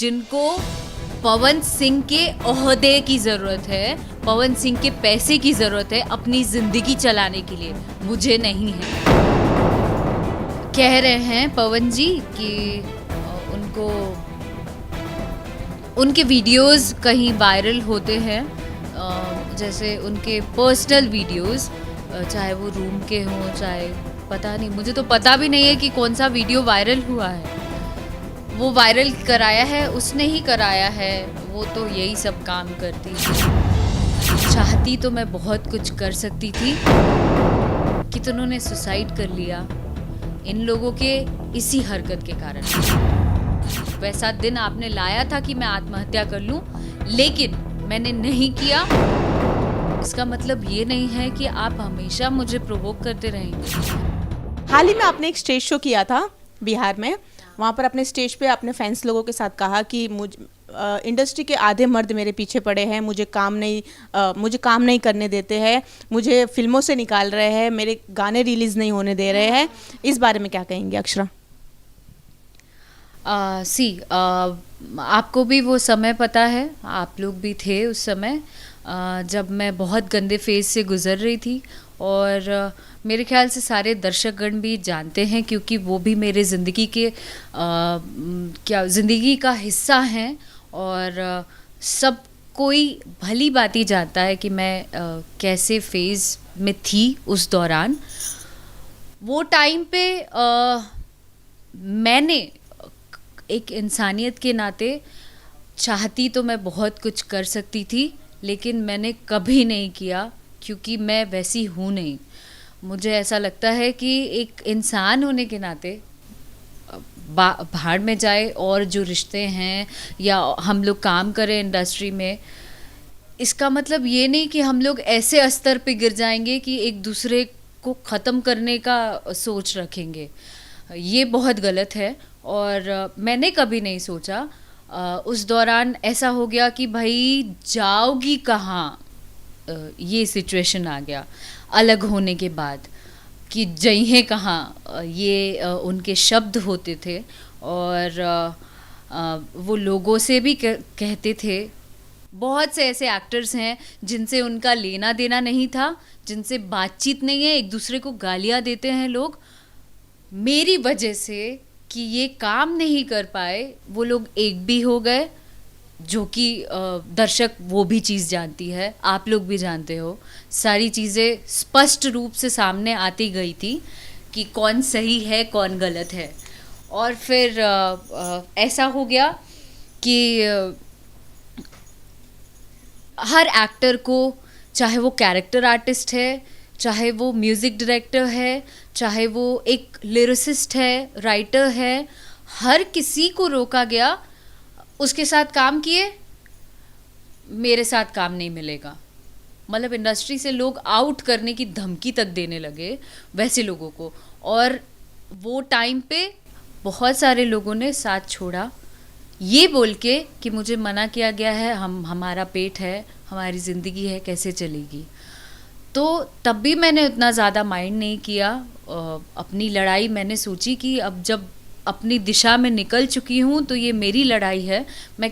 जिनको पवन सिंह के ओहदे की ज़रूरत है, पवन सिंह के पैसे की ज़रूरत है अपनी ज़िंदगी चलाने के लिए, मुझे नहीं है। कह रहे हैं पवन जी कि उनको उनके वीडियोस कहीं वायरल होते हैं, जैसे उनके पर्सनल वीडियोस, चाहे वो रूम के हों, चाहे पता नहीं, मुझे तो पता भी नहीं है कि कौन सा वीडियो वायरल हुआ है। वो वायरल कराया है, उसने ही कराया है, वो तो यही सब काम करती थी। चाहती तो मैं बहुत कुछ कर सकती थी, कितनों ने सुसाइड कर लिया इन लोगों के इसी हरकत के कारण। वैसा दिन आपने लाया था कि मैं आत्महत्या कर लूं, लेकिन मैंने नहीं किया। इसका मतलब ये नहीं है कि आप हमेशा मुझे प्रोवोक करते रहेंगे। हाल ही में आपने एक स्टेज शो किया था बिहार में। वहाँ पर अपने स्टेज पे अपने फैंस लोगों के साथ कहा कि इंडस्ट्री के आधे मर्द मेरे पीछे पड़े हैं, मुझे काम नहीं करने देते हैं, मुझे फिल्मों से निकाल रहे हैं, मेरे गाने रिलीज़ नहीं होने दे रहे हैं। इस बारे में क्या कहेंगे अक्षरा? आपको भी वो समय पता है, आप लोग भी थे उस समय, जब मैं बहुत गंदे फेज से गुज़र रही थी, और मेरे ख्याल से सारे दर्शकगण भी जानते हैं, क्योंकि वो भी मेरे ज़िंदगी के ज़िंदगी का हिस्सा हैं, और सब कोई भली बात जानता है कि मैं कैसे फेज़ में थी उस दौरान। वो टाइम पे मैंने एक इंसानियत के नाते चाहती तो मैं बहुत कुछ कर सकती थी, लेकिन मैंने कभी नहीं किया, क्योंकि मैं वैसी हूँ नहीं। मुझे ऐसा लगता है कि एक इंसान होने के नाते भाड़ में जाए, और जो रिश्ते हैं या हम लोग काम करें इंडस्ट्री में, इसका मतलब ये नहीं कि हम लोग ऐसे स्तर पे गिर जाएंगे कि एक दूसरे को ख़त्म करने का सोच रखेंगे। ये बहुत गलत है, और मैंने कभी नहीं सोचा। उस दौरान ऐसा हो गया कि भाई जाओगी कहाँ, ये सिचुएशन आ गया अलग होने के बाद, कि जइहें कहाँ, ये उनके शब्द होते थे। और वो लोगों से भी कहते थे। बहुत से ऐसे एक्टर्स हैं जिनसे उनका लेना देना नहीं था, जिनसे बातचीत नहीं है, एक दूसरे को गालियाँ देते हैं लोग। मेरी वजह से कि ये काम नहीं कर पाए, वो लोग एक भी हो गए, जो कि दर्शक वो भी चीज़ जानती है, आप लोग भी जानते हो। सारी चीज़ें स्पष्ट रूप से सामने आती गई थी कि कौन सही है कौन गलत है। और फिर ऐसा हो गया कि हर एक्टर को, चाहे वो कैरेक्टर आर्टिस्ट है, चाहे वो म्यूज़िक डायरेक्टर है, चाहे वो एक लिरिसिस्ट है, राइटर है, हर किसी को रोका गया। उसके साथ काम किए, मेरे साथ काम नहीं मिलेगा। मतलब इंडस्ट्री से लोग आउट करने की धमकी तक देने लगे वैसे लोगों को। और वो टाइम पे बहुत सारे लोगों ने साथ छोड़ा, ये बोल के कि मुझे मना किया गया है, हमारा पेट है, हमारी ज़िंदगी है, कैसे चलेगी। तो तब भी मैंने उतना ज़्यादा माइंड नहीं किया। अपनी लड़ाई मैंने सोची कि अब जब अपनी दिशा में निकल चुकी हूँ तो ये मेरी लड़ाई है, मैं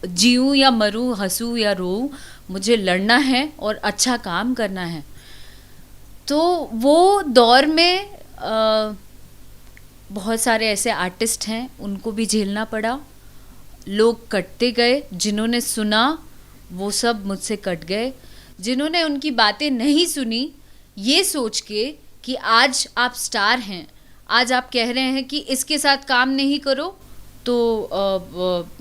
जीऊँ या मरूँ, हंसूँ या रोऊँ, मुझे लड़ना है और अच्छा काम करना है। तो वो दौर में बहुत सारे ऐसे आर्टिस्ट हैं, उनको भी झेलना पड़ा। लोग कटते गए, जिन्होंने सुना वो सब मुझसे कट गए। जिन्होंने उनकी बातें नहीं सुनी, ये सोच के कि आज आप स्टार हैं, आज आप कह रहे हैं कि इसके साथ काम नहीं करो तो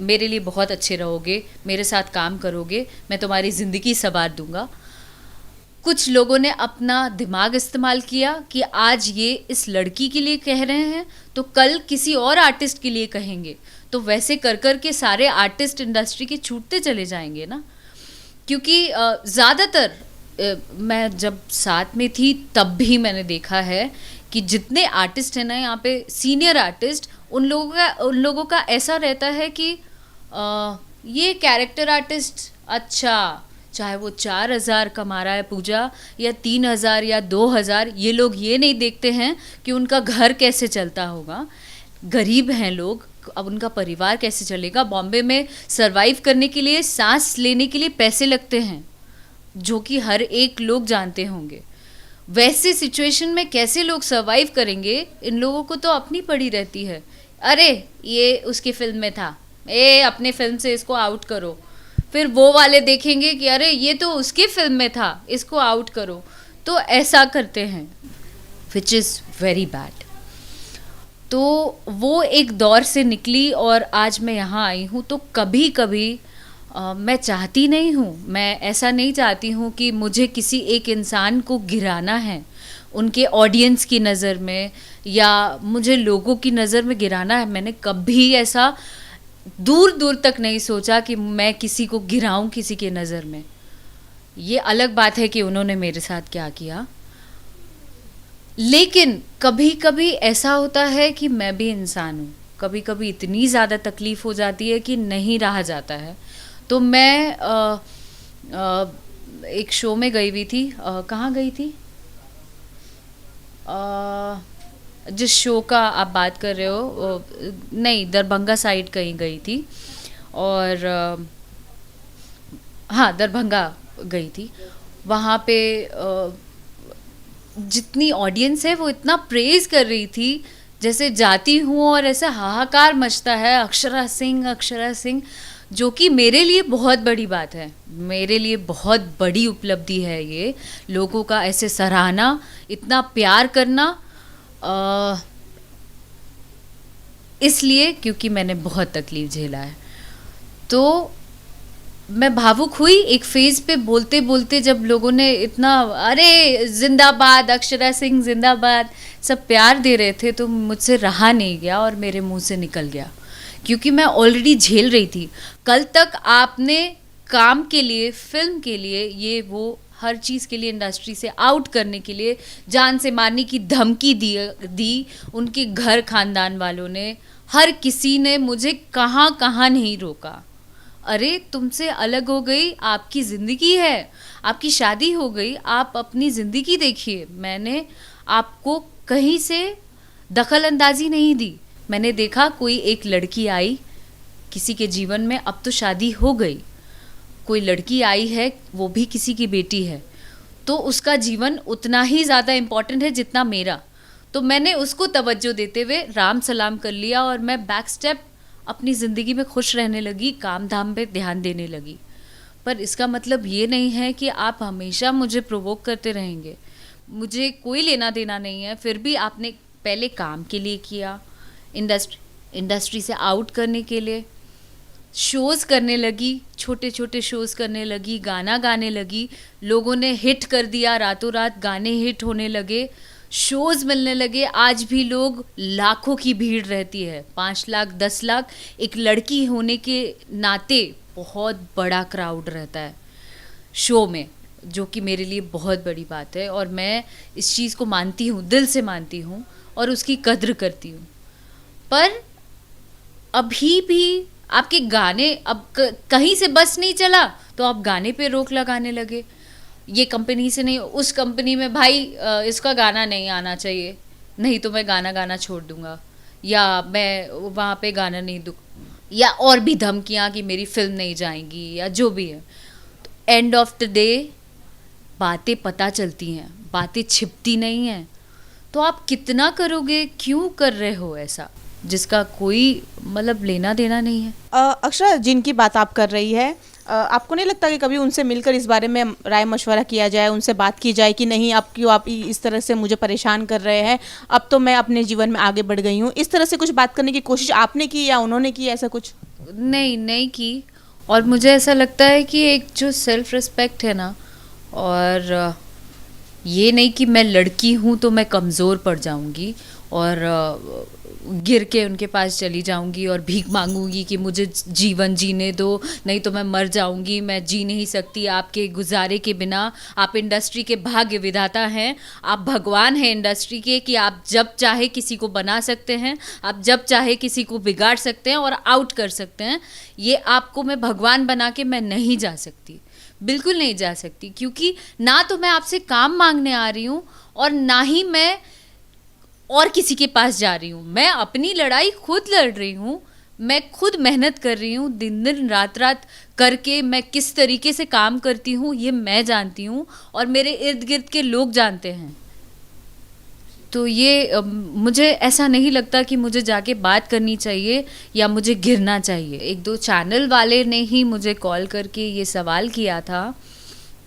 मेरे लिए बहुत अच्छे रहोगे, मेरे साथ काम करोगे, मैं तुम्हारी ज़िंदगी संवार दूंगा। कुछ लोगों ने अपना दिमाग इस्तेमाल किया कि आज ये इस लड़की के लिए कह रहे हैं तो कल किसी और आर्टिस्ट के लिए कहेंगे, तो वैसे कर कर के सारे आर्टिस्ट इंडस्ट्री के छूटते चले जाएंगे ना। क्योंकि ज़्यादातर मैं जब साथ में थी तब भी मैंने देखा है कि जितने आर्टिस्ट हैं ना यहाँ पे, सीनियर आर्टिस्ट, उन लोगों का ऐसा रहता है कि ये कैरेक्टर आर्टिस्ट, अच्छा चाहे वो 4,000 कमा रहा है पूजा, या 3,000 या 2,000, ये लोग ये नहीं देखते हैं कि उनका घर कैसे चलता होगा। गरीब हैं लोग, अब उनका परिवार कैसे चलेगा? बॉम्बे में सरवाइव करने के लिए, सांस लेने के लिए पैसे लगते हैं, जो कि हर एक लोग जानते होंगे। वैसे सिचुएशन में कैसे लोग सरवाइव करेंगे? इन लोगों को तो अपनी पड़ी रहती है। अरे ये उसकी फिल्म में था, अपने फिल्म से इसको आउट करो। फिर वो वाले देखेंगे कि अरे ये तो उसकी फिल्म में था, इसको आउट करो। तो ऐसा करते हैं, विच इज़ वेरी बैड। तो वो एक दौर से निकली और आज मैं यहाँ आई हूँ। तो कभी कभी मैं चाहती नहीं हूँ, मैं ऐसा नहीं चाहती हूँ कि मुझे किसी एक इंसान को गिराना है उनके ऑडियंस की नज़र में, या मुझे लोगों की नज़र में गिराना है। मैंने कभी ऐसा दूर दूर तक नहीं सोचा कि मैं किसी को गिराऊं किसी के नज़र में। ये अलग बात है कि उन्होंने मेरे साथ क्या किया, लेकिन कभी कभी ऐसा होता है कि मैं भी इंसान हूँ। कभी कभी इतनी ज़्यादा तकलीफ़ हो जाती है कि नहीं रहा जाता है। तो मैं एक शो में गई हुई थी, कहाँ गई थी, जिस शो का आप बात कर रहे हो, नहीं, दरभंगा साइड कहीं गई थी। और हाँ, दरभंगा गई थी। वहाँ पे जितनी ऑडियंस है वो इतना प्रेज़ कर रही थी, जैसे जाती हूँ और ऐसा हाहाकार मचता है, अक्षरा सिंह, अक्षरा सिंह, जो कि मेरे लिए बहुत बड़ी बात है, मेरे लिए बहुत बड़ी उपलब्धि है ये। लोगों का ऐसे सराहना, इतना प्यार करना, इसलिए क्योंकि मैंने बहुत तकलीफ़ झेला है। तो मैं भावुक हुई एक फेज़ पे बोलते बोलते, जब लोगों ने इतना अरे जिंदाबाद अक्षरा सिंह जिंदाबाद सब प्यार दे रहे थे, तो मुझसे रहा नहीं गया और मेरे मुंह से निकल गया, क्योंकि मैं ऑलरेडी झेल रही थी। कल तक आपने काम के लिए, फिल्म के लिए, ये वो हर चीज़ के लिए इंडस्ट्री से आउट करने के लिए जान से मारने की धमकी दी उनके घर खानदान वालों ने, हर किसी ने मुझे कहाँ कहाँ नहीं रोका। अरे तुमसे अलग हो गई, आपकी ज़िंदगी है, आपकी शादी हो गई, आप अपनी ज़िंदगी देखिए। मैंने आपको कहीं से दखल अंदाजी नहीं दी। मैंने देखा कोई एक लड़की आई किसी के जीवन में, अब तो शादी हो गई, कोई लड़की आई है, वो भी किसी की बेटी है, तो उसका जीवन उतना ही ज़्यादा इम्पॉर्टेंट है जितना मेरा। तो मैंने उसको तवज्जो देते हुए राम सलाम कर लिया और मैं बैक स्टेप अपनी ज़िंदगी में खुश रहने लगी, काम धाम पे ध्यान देने लगी। पर इसका मतलब ये नहीं है कि आप हमेशा मुझे प्रोवोक करते रहेंगे, मुझे कोई लेना देना नहीं है। फिर भी आपने पहले काम के लिए किया, इंडस्ट्री से आउट करने के लिए, शोज़ करने लगी, छोटे छोटे शोज़ करने लगी, गाना गाने लगी, लोगों ने हिट कर दिया, रातों रात गाने हिट होने लगे, शोज़ मिलने लगे। आज भी लोग, लाखों की भीड़ रहती है, 5 लाख 10 लाख, एक लड़की होने के नाते बहुत बड़ा क्राउड रहता है शो में, जो कि मेरे लिए बहुत बड़ी बात है। और मैं इस चीज़ को मानती हूँ, दिल से मानती हूँ और उसकी कद्र करती हूँ। पर अभी भी आपके गाने, अब कहीं से बस नहीं चला तो आप गाने पे रोक लगाने लगे, ये कंपनी से नहीं, उस कंपनी में भाई इसका गाना नहीं आना चाहिए, नहीं तो मैं गाना गाना छोड़ दूंगा, या मैं वहाँ पे गाना नहीं दूँ, या और भी धमकियाँ कि मेरी फिल्म नहीं जाएगी, या जो भी है। तो एंड ऑफ द डे बातें पता चलती हैं, बातें छिपती नहीं हैं। तो आप कितना करोगे, क्यों कर रहे हो ऐसा जिसका कोई मतलब लेना देना नहीं है। अक्षरा, जिनकी बात आप कर रही है, आपको नहीं लगता कि कभी उनसे मिलकर इस बारे में राय मशवरा किया जाए, उनसे बात की जाए कि नहीं, आप क्यों, आप इस तरह से मुझे परेशान कर रहे हैं, अब तो मैं अपने जीवन में आगे बढ़ गई हूँ, इस तरह से कुछ बात करने की कोशिश आपने की या उन्होंने की, ऐसा कुछ? नहीं की। और मुझे ऐसा लगता है कि एक जो सेल्फ रिस्पेक्ट है ना, और ये नहीं कि मैं लड़की हूँ तो मैं कमज़ोर पड़ जाऊँगी और गिर के उनके पास चली जाऊंगी और भीख मांगूंगी कि मुझे जीवन जीने दो, नहीं तो मैं मर जाऊंगी, मैं जी नहीं सकती आपके गुजारे के बिना। आप इंडस्ट्री के भाग्य विधाता हैं, आप भगवान हैं इंडस्ट्री के, कि आप जब चाहे किसी को बना सकते हैं, आप जब चाहे किसी को बिगाड़ सकते हैं और आउट कर सकते हैं। ये आपको मैं भगवान बना के मैं नहीं जा सकती, बिल्कुल नहीं जा सकती, क्योंकि ना तो मैं आपसे काम मांगने आ रही हूँ और ना ही मैं और किसी के पास जा रही हूँ। मैं अपनी लड़ाई खुद लड़ रही हूँ, मैं खुद मेहनत कर रही हूँ, दिन दिन रात रात करके मैं किस तरीके से काम करती हूँ ये मैं जानती हूँ, और मेरे इर्द गिर्द के लोग जानते हैं। तो ये मुझे ऐसा नहीं लगता कि मुझे जाके बात करनी चाहिए या मुझे गिरना चाहिए। एक दो चैनल वाले ने ही मुझे कॉल करके ये सवाल किया था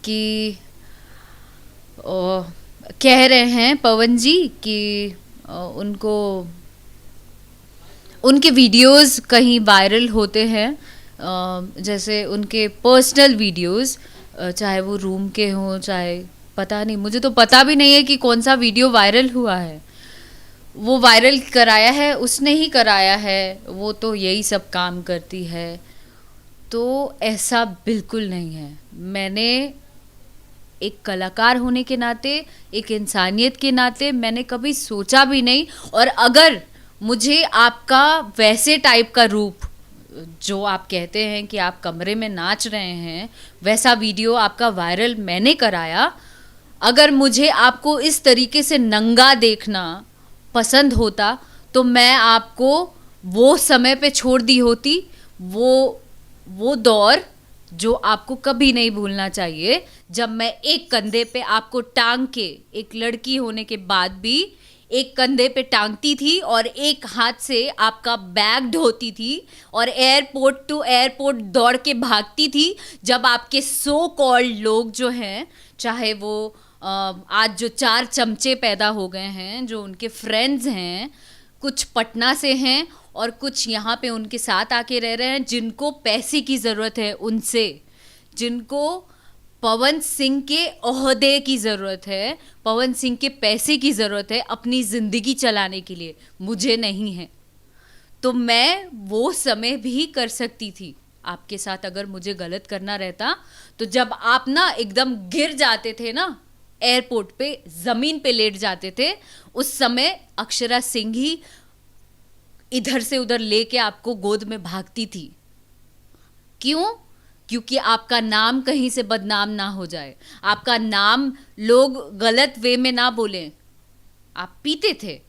कि कह रहे हैं पवन जी कि उनको उनके वीडियोस कहीं वायरल होते हैं, जैसे उनके पर्सनल वीडियोस, चाहे वो रूम के हों, चाहे पता नहीं, मुझे तो पता भी नहीं है कि कौन सा वीडियो वायरल हुआ है। वो वायरल कराया है उसने ही कराया है, वो तो यही सब काम करती है। तो ऐसा बिल्कुल नहीं है। मैंने एक कलाकार होने के नाते, एक इंसानियत के नाते मैंने कभी सोचा भी नहीं। और अगर मुझे आपका वैसे टाइप का रूप, जो आप कहते हैं कि आप कमरे में नाच रहे हैं, वैसा वीडियो आपका वायरल मैंने कराया, अगर मुझे आपको इस तरीके से नंगा देखना पसंद होता तो मैं आपको वो समय पे छोड़ दी होती, वो दौर जो आपको कभी नहीं भूलना चाहिए, जब मैं एक कंधे पे आपको टांग के, एक लड़की होने के बाद भी एक कंधे पे टांगती थी और एक हाथ से आपका बैग ढोती थी और एयरपोर्ट टू एयरपोर्ट दौड़ के भागती थी, जब आपके सो कॉल्ड लोग जो हैं, चाहे वो आज जो 4 चमचे पैदा हो गए हैं, जो उनके फ्रेंड्स हैं, कुछ पटना से हैं और कुछ यहाँ पे उनके साथ आके रह रहे हैं, जिनको पैसे की ज़रूरत है, उनसे, जिनको पवन सिंह के ओहदे की ज़रूरत है, पवन सिंह के पैसे की ज़रूरत है अपनी ज़िंदगी चलाने के लिए, मुझे नहीं है। तो मैं वो समय भी कर सकती थी आपके साथ, अगर मुझे गलत करना रहता। तो जब आप ना एकदम गिर जाते थे ना, एयरपोर्ट पे ज़मीन पे लेट जाते थे, उस समय अक्षरा सिंह ही इधर से उधर लेके आपको गोद में भागती थी। क्यों? क्योंकि आपका नाम कहीं से बदनाम ना हो जाए, आपका नाम लोग गलत वे में ना बोलें। आप पीते थे,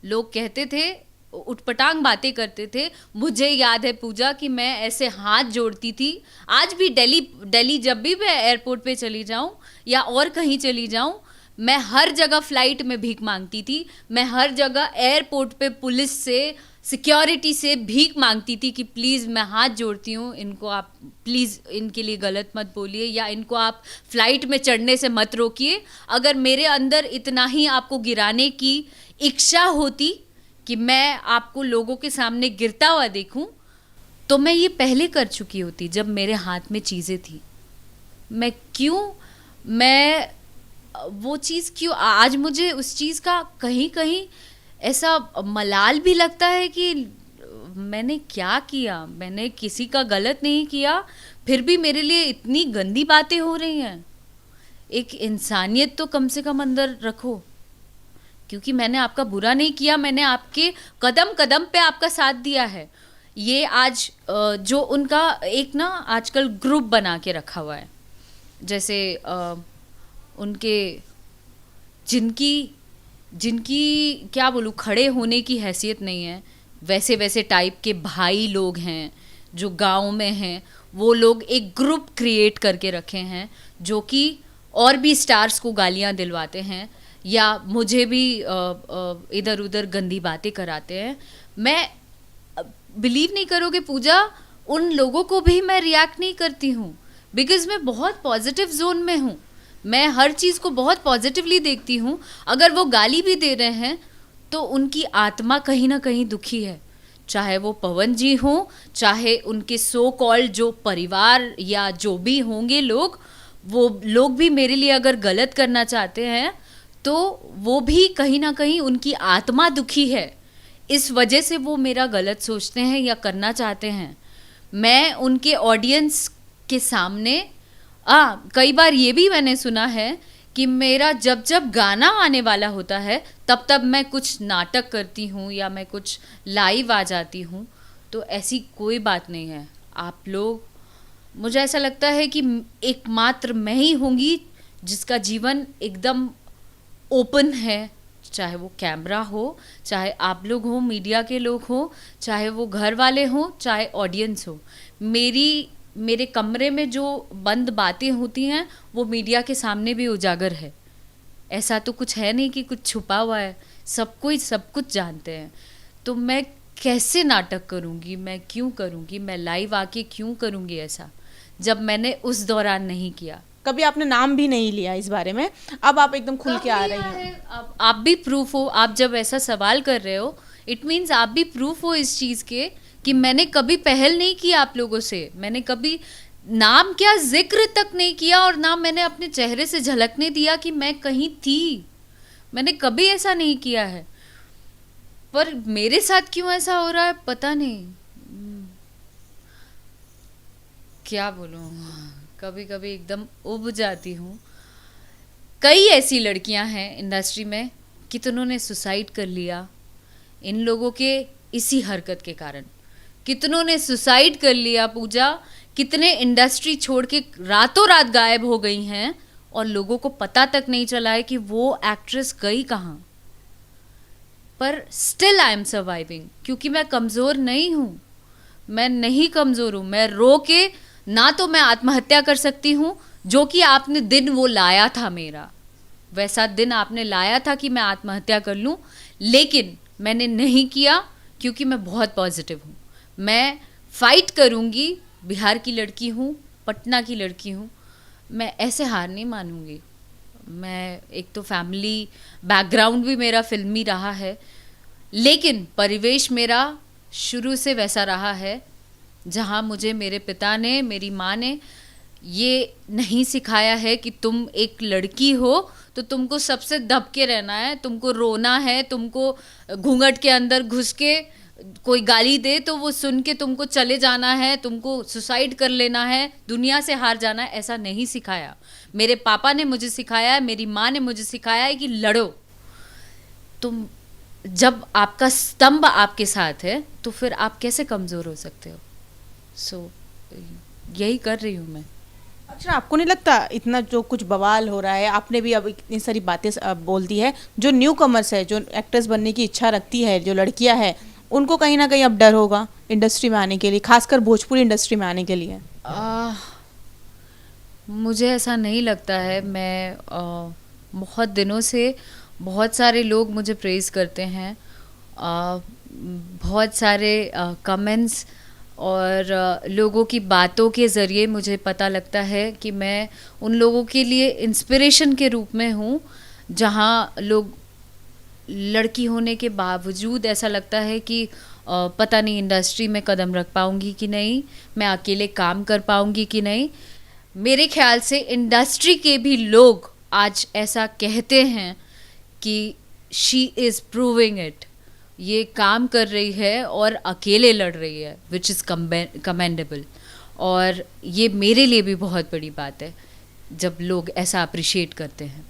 लोग कहते थे, उटपटांग बातें करते थे। मुझे याद है पूजा कि मैं ऐसे हाथ जोड़ती थी। आज भी दिल्ली जब भी मैं एयरपोर्ट पे चली जाऊं या और कहीं चली जाऊं, मैं हर जगह फ्लाइट में भीख मांगती थी, मैं हर जगह एयरपोर्ट पे पुलिस से, सिक्योरिटी से भीख मांगती थी कि प्लीज़ मैं हाथ जोड़ती हूँ, इनको आप प्लीज़ इनके लिए गलत मत बोलिए या इनको आप फ्लाइट में चढ़ने से मत रोकिए। अगर मेरे अंदर इतना ही आपको गिराने की इच्छा होती कि मैं आपको लोगों के सामने गिरता हुआ देखूं, तो मैं ये पहले कर चुकी होती, जब मेरे हाथ में चीज़ें थी। मैं वो चीज़ क्यों आज मुझे उस चीज़ का कहीं कहीं ऐसा मलाल भी लगता है कि मैंने क्या किया, मैंने किसी का गलत नहीं किया, फिर भी मेरे लिए इतनी गंदी बातें हो रही हैं। एक इंसानियत तो कम से कम अंदर रखो, क्योंकि मैंने आपका बुरा नहीं किया, मैंने आपके कदम कदम पे आपका साथ दिया है। ये आज जो उनका एक ना आजकल ग्रुप बना के रखा हुआ है, जैसे उनके जिनकी क्या बोलूँ, खड़े होने की हैसियत नहीं है, वैसे वैसे टाइप के भाई लोग हैं जो गांव में हैं, वो लोग एक ग्रुप क्रिएट करके रखे हैं, जो कि और भी स्टार्स को गालियां दिलवाते हैं या मुझे भी इधर उधर गंदी बातें कराते हैं। मैं बिलीव नहीं करोगे पूजा, उन लोगों को भी मैं रिएक्ट नहीं करती हूँ, बिकॉज मैं बहुत पॉजिटिव जोन में हूँ, मैं हर चीज़ को बहुत पॉजिटिवली देखती हूँ। अगर वो गाली भी दे रहे हैं तो उनकी आत्मा कहीं ना कहीं दुखी है, चाहे वो पवन जी हों, चाहे उनके सो कॉल्ड जो परिवार या जो भी होंगे लोग, वो लोग भी मेरे लिए अगर गलत करना चाहते हैं तो वो भी कहीं ना कहीं उनकी आत्मा दुखी है, इस वजह से वो मेरा गलत सोचते हैं या करना चाहते हैं। मैं उनके ऑडियंस के सामने कई बार ये भी मैंने सुना है कि मेरा जब जब गाना आने वाला होता है तब तब मैं कुछ नाटक करती हूँ या मैं कुछ लाइव आ जाती हूँ, तो ऐसी कोई बात नहीं है। आप लोग, मुझे ऐसा लगता है कि एकमात्र मैं ही होंगी जिसका जीवन एकदम ओपन है, चाहे वो कैमरा हो, चाहे आप लोग हो, मीडिया के लोग हो, चाहे वो घर वाले हो, चाहे ऑडियंस हो, मेरे कमरे में जो बंद बातें होती हैं वो मीडिया के सामने भी उजागर है। ऐसा तो कुछ है नहीं कि कुछ छुपा हुआ है, सब कोई सब कुछ जानते हैं। तो मैं कैसे नाटक करूँगी, मैं क्यों करूँगी, मैं लाइव आके क्यों करूँगी ऐसा, जब मैंने उस दौरान नहीं किया। कभी आपने नाम भी नहीं लिया इस बारे में, अब आप एकदम खुल के आ रही हैं। अब आप भी प्रूफ हो, आप जब ऐसा सवाल कर रहे हो इट मीन्स आप भी प्रूफ हो इस चीज़ के कि मैंने कभी पहल नहीं की आप लोगों से, मैंने कभी नाम क्या जिक्र तक नहीं किया, और ना मैंने अपने चेहरे से झलकने दिया कि मैं कहीं थी। मैंने कभी ऐसा नहीं किया है, पर मेरे साथ क्यों ऐसा हो रहा है पता नहीं। क्या बोलूँ, कभी कभी एकदम उब जाती हूँ। कई ऐसी लड़कियां हैं इंडस्ट्री में कितनों ने सुसाइड कर लिया इन लोगों के इसी हरकत के कारण, कितनों ने सुसाइड कर लिया पूजा, कितने इंडस्ट्री छोड़ के रातों रात गायब हो गई हैं और लोगों को पता तक नहीं चला है कि वो एक्ट्रेस गई कहाँ। पर स्टिल आई एम सर्वाइविंग, क्योंकि मैं कमज़ोर नहीं हूँ, मैं नहीं कमज़ोर हूँ। मैं रो के ना तो मैं आत्महत्या कर सकती हूँ, जो कि आपने दिन वो लाया था, मेरा वैसा दिन आपने लाया था कि मैं आत्महत्या कर लूँ, लेकिन मैंने नहीं किया क्योंकि मैं बहुत पॉजिटिव हूँ। मैं फाइट करूँगी, बिहार की लड़की हूँ, पटना की लड़की हूँ, मैं ऐसे हार नहीं मानूंगी। मैं एक तो फैमिली बैकग्राउंड भी मेरा फिल्मी रहा है, लेकिन परिवेश मेरा शुरू से वैसा रहा है जहाँ मुझे मेरे पिता ने, मेरी माँ ने ये नहीं सिखाया है कि तुम एक लड़की हो तो तुमको सबसे दब के रहना है, तुमको रोना है, तुमको घूंघट के अंदर घुस के कोई गाली दे तो वो सुन के तुमको चले जाना है, तुमको सुसाइड कर लेना है, दुनिया से हार जाना है। ऐसा नहीं सिखाया। मेरे पापा ने मुझे सिखाया है, मेरी माँ ने मुझे सिखाया है कि लड़ो। तुम जब आपका स्तंभ आपके साथ है तो फिर आप कैसे कमज़ोर हो सकते हो। सो यही कर रही हूँ मैं। अच्छा, आपको नहीं लगता इतना जो कुछ बवाल हो रहा है, आपने भी अब इतनी सारी बातें बोल दी है, जो न्यू कमर्स है, जो एक्ट्रेस बनने की इच्छा रखती है, जो लड़कियां हैं, उनको कहीं ना कहीं अब डर होगा इंडस्ट्री में आने के लिए, खासकर भोजपुरी इंडस्ट्री में आने के लिए? मुझे ऐसा नहीं लगता है। मैं बहुत दिनों से बहुत सारे लोग मुझे प्रेज़ करते हैं, बहुत सारे कमेंट्स और लोगों की बातों के ज़रिए मुझे पता लगता है कि मैं उन लोगों के लिए इंस्पिरेशन के रूप में हूँ, जहाँ लोग लड़की होने के बावजूद ऐसा लगता है कि पता नहीं इंडस्ट्री में कदम रख पाऊँगी कि नहीं, मैं अकेले काम कर पाऊँगी कि नहीं। मेरे ख्याल से इंडस्ट्री के भी लोग आज ऐसा कहते हैं कि शी इज़ प्रूविंग इट, ये काम कर रही है और अकेले लड़ रही है, विच इज़ कमेंडेबल। और ये मेरे लिए भी बहुत बड़ी बात है जब लोग ऐसा अप्रिशिएट करते हैं।